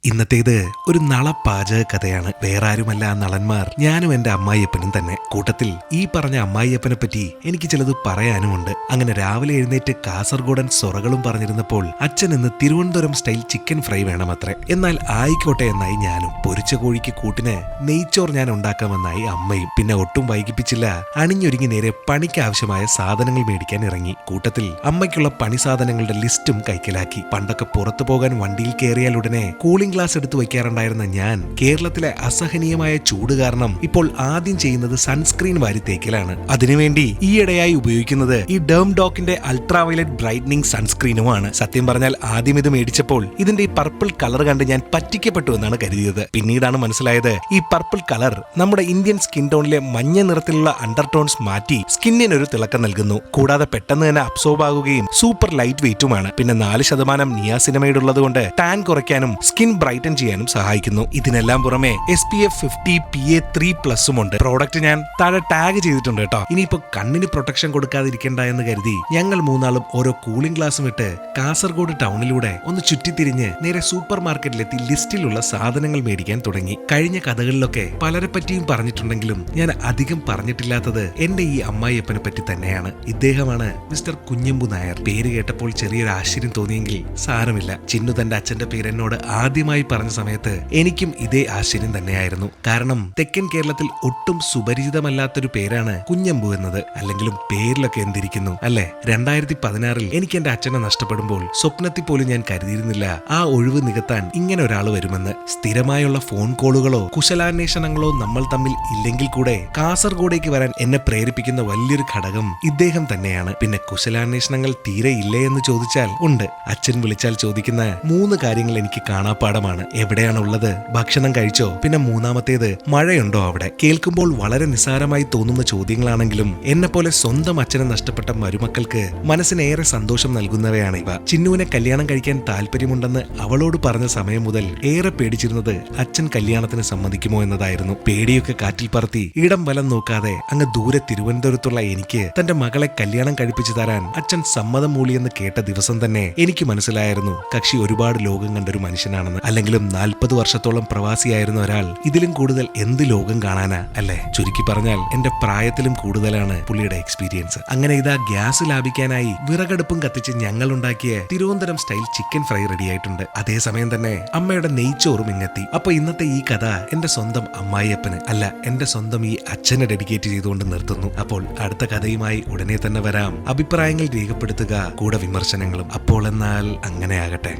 ഇന്നത്തേത് ഒരു നളപാചക കഥയാണ്. വേറെ ആരുമല്ല ആ നളന്മാർ, ഞാനും എന്റെ അമ്മായിയപ്പനും തന്നെ. കൂട്ടത്തിൽ ഈ പറഞ്ഞ അമ്മായിയപ്പനെ പറ്റി എനിക്ക് ചിലത് പറയാനുമുണ്ട്. അങ്ങനെ രാവിലെ എഴുന്നേറ്റ് കാസർഗോഡൻ സൊറകളും പറഞ്ഞിരുന്നപ്പോൾ അച്ഛൻ ഇന്ന് തിരുവനന്തപുരം സ്റ്റൈൽ ചിക്കൻ ഫ്രൈ വേണമത്രേ. എന്നാൽ ആയിക്കോട്ടെ എന്നായി ഞാനും. പൊരിച്ച കോഴിക്ക് കൂട്ടിന് നെയ്ച്ചോർ ഞാൻ ഉണ്ടാക്കാമെന്നായി അമ്മയും. പിന്നെ ഒട്ടും വൈകിപ്പിച്ചില്ല, അണിഞ്ഞൊരുങ്ങി നേരെ പണിക്ക് ആവശ്യമായ സാധനങ്ങൾ മേടിക്കാൻ ഇറങ്ങി. കൂട്ടത്തിൽ അമ്മയ്ക്കുള്ള പണി സാധനങ്ങളുടെ ലിസ്റ്റും കൈക്കലാക്കി. പണ്ടൊക്കെ പുറത്തു പോകാൻ വണ്ടിയിൽ കയറിയാൽ ഉടനെ കൂളിംഗ് ഗ്ലാസ് എടുത്ത് വയ്ക്കാറുണ്ടായിരുന്ന ഞാൻ കേരളത്തിലെ അസഹനീയമായ ചൂട് കാരണം ഇപ്പോൾ ആദ്യം ചെയ്യുന്നത് സൺസ്ക്രീൻ വാരി തേക്കലാണ്. അതിനുവേണ്ടി ഈയിടെയായി ഉപയോഗിക്കുന്നത് ഈ ഡെർംഡോക്കിന്റെ അൾട്രാവയലറ്റ് ബ്രൈറ്റനിങ് സൺസ്ക്രീനുമാണ്. സത്യം പറഞ്ഞാൽ ആദ്യം ഇത് മേടിച്ചപ്പോൾ ഇതിന്റെ ഈ പർപ്പിൾ കളർ കണ്ട് ഞാൻ പറ്റിക്കപ്പെട്ടു എന്നാണ് കരുതിയത്. പിന്നീടാണ് മനസ്സിലായത് ഈ പർപ്പിൾ കളർ നമ്മുടെ ഇന്ത്യൻ സ്കിൻ ടോണിലെ മഞ്ഞ നിറത്തിലുള്ള അണ്ടർടോൺസ് മാറ്റി സ്കിന്നിനൊരു തിളക്കം നൽകുന്നു. കൂടാതെ പെട്ടെന്ന് തന്നെ അബ്സോർബ് ആകുകയും സൂപ്പർ ലൈറ്റ് വെയിറ്റുമാണ്. പിന്നെ 4% നിയാസിനമൈഡ് ഉള്ളത് കൊണ്ട് ടാൻ കുറയ്ക്കാനും സ്കിൻ ബ്രൈറ്റൻ ചെയ്യാനും സഹായിക്കുന്നു. ഇതിനെല്ലാം പുറമെ SPF 50 PA3+ ഉണ്ട്. പ്രോഡക്റ്റ് ഞാൻ താഴെ ടാഗ് ചെയ്തിട്ടുണ്ട് കേട്ടോ. ഇനിയിപ്പോ കണ്ണിന് പ്രൊട്ടക്ഷൻ കൊടുക്കാതിരിക്കണ്ട എന്ന് കരുതി ഞങ്ങൾ മൂന്നാളും ഓരോ കൂളിംഗ് ഗ്ലാസും ഇട്ട് കാസർഗോഡ് ടൗണിലൂടെ ഒന്ന് ചുറ്റിത്തിരിഞ്ഞ് നേരെ സൂപ്പർ മാർക്കറ്റിലെത്തി ലിസ്റ്റിലുള്ള സാധനങ്ങൾ മേടിക്കാൻ തുടങ്ങി. കഴിഞ്ഞ കഥകളിലൊക്കെ പലരെ പറ്റിയും പറഞ്ഞിട്ടുണ്ടെങ്കിലും ഞാൻ അധികം പറഞ്ഞിട്ടില്ലാത്തത് എന്റെ ഈ അമ്മായിയപ്പനെ പറ്റി തന്നെയാണ്. ഇദ്ദേഹമാണ് മിസ്റ്റർ കുഞ്ഞമ്പു നായർ. പേര് കേട്ടപ്പോൾ ചെറിയൊരു ആശ്ചര്യം തോന്നിയെങ്കിൽ സാരമില്ല. ചിന്നു തന്റെ അച്ഛന്റെ പേര് എന്നോട് ആദ്യമായി പറഞ്ഞ സമയത്ത് എനിക്കും ഇതേ ആശ്ചര്യം തന്നെയായിരുന്നു. കാരണം തെക്കൻ കേരളത്തിൽ ഒട്ടും സുപരിചിതമല്ലാത്തൊരു പേരാണ് കുഞ്ഞമ്പു എന്നത്. അല്ലെങ്കിലും പേരിലൊക്കെ എന്തിരിക്കുന്നു അല്ലെ. 2016 എനിക്ക് എന്റെ അച്ഛനെ നഷ്ടപ്പെടുമ്പോൾ സ്വപ്നത്തിൽ പോലും ഞാൻ കരുതിയിരുന്നില്ല ആ ഒഴിവ് നികത്താൻ ഇങ്ങനെ ഒരാൾ വരുമെന്ന്. സ്ഥിരമായുള്ള ഫോൺ കോളുകളോ കുശലാന്വേഷണങ്ങളോ നമ്മൾ തമ്മിൽ ഇല്ലെങ്കിൽ കൂടെ കാസർഗോഡേക്ക് വരാൻ എന്നെ പ്രേരിപ്പിക്കുന്ന വലിയൊരു ഘടകം ഇദ്ദേഹം തന്നെയാണ്. പിന്നെ കുശലാന്വേഷണങ്ങൾ തീരെ ഇല്ലേ എന്ന് ചോദിച്ചാൽ ഉണ്ട്. അച്ഛൻ വിളിച്ചാൽ ചോദിക്കുന്ന 3 കാര്യങ്ങൾ എനിക്ക് കാണാപ്പാടമാണ്. എവിടെയാണുള്ളത്, ഭക്ഷണം കഴിച്ചോ, പിന്നെ മൂന്നാമത്തേത് മഴയുണ്ടോ അവിടെ. കേൾക്കുമ്പോൾ വളരെ നിസ്സാരമായി തോന്നുന്ന ചോദ്യങ്ങളാണെങ്കിലും എന്നെ പോലെ സ്വന്തം അച്ഛനെ നഷ്ടപ്പെട്ട മരുമക്കൾക്ക് മനസ്സിനേറെ സന്തോഷം നൽകുന്നവയാണ് ഇവ. ചിന്നുവിനെ കല്യാണം കഴിക്കാൻ താല്പര്യമുണ്ടെന്ന് അവളോട് പറഞ്ഞ സമയം മുതൽ ഏറെ പേടിച്ചിരുന്നത് അച്ഛൻ കല്യാണത്തിന് സമ്മതിക്കുമോ എന്നതായിരുന്നു. പേടിയൊക്കെ കാറ്റിൽ പറത്തി ഇടം വലം നോക്കാതെ അങ്ങ് ദൂരെ തിരുവനന്തപുരത്തുള്ള എനിക്ക് തന്റെ മകളെ കല്യാണം കഴിപ്പിച്ചു തരാൻ അച്ഛൻ സമ്മതം മൂളിയെന്ന് കേട്ട ദിവസം തന്നെ എനിക്ക് മനസ്സിലായിരുന്നു കക്ഷി ഒരുപാട് ലോകം കണ്ടൊരു മനുഷ്യനാണെന്ന്. അല്ലെങ്കിലും 40 വർഷത്തോളം പ്രവാസിയായിരുന്ന ഒരാൾ ഇതിലും കൂടുതൽ എന്ത് ലോകം കാണാനാ അല്ലെ. ചുരുക്കി പറഞ്ഞാൽ എന്റെ പ്രായത്തിലും കൂടുതലാണ് പുള്ളിയുടെ എക്സ്പീരിയൻസ്. അങ്ങനെ ഇതാ ഗ്യാസ് ലാഭിക്കാനായി വിറകടുപ്പും കത്തിച്ച് ഞങ്ങൾ ഉണ്ടാക്കിയ തിരുവനന്തപുരം സ്റ്റൈൽ ചിക്കൻ ഫ്രൈ റെഡിയായിട്ടുണ്ട്. അതേസമയം തന്നെ അമ്മയുടെ നെയ്ച്ചോറും ഇങ്ങെത്തി. അപ്പൊ ഇന്നത്തെ ഈ കഥ എന്റെ സ്വന്തം അമ്മായിയപ്പന് അല്ല, എന്റെ സ്വന്തം ഈ അച്ഛനെ ഡെഡിക്കേറ്റ് ചെയ്തുകൊണ്ട് നിർത്തുന്നു. അപ്പോൾ അടുത്ത കഥയുമായി ഉടനെ തന്നെ വരാം. അഭിപ്രായങ്ങൾ രേഖപ്പെടുത്തുക, കൂടെ വിമർശനങ്ങളും. അപ്പോൾ എന്നാൽ അങ്ങനെ ആകട്ടെ.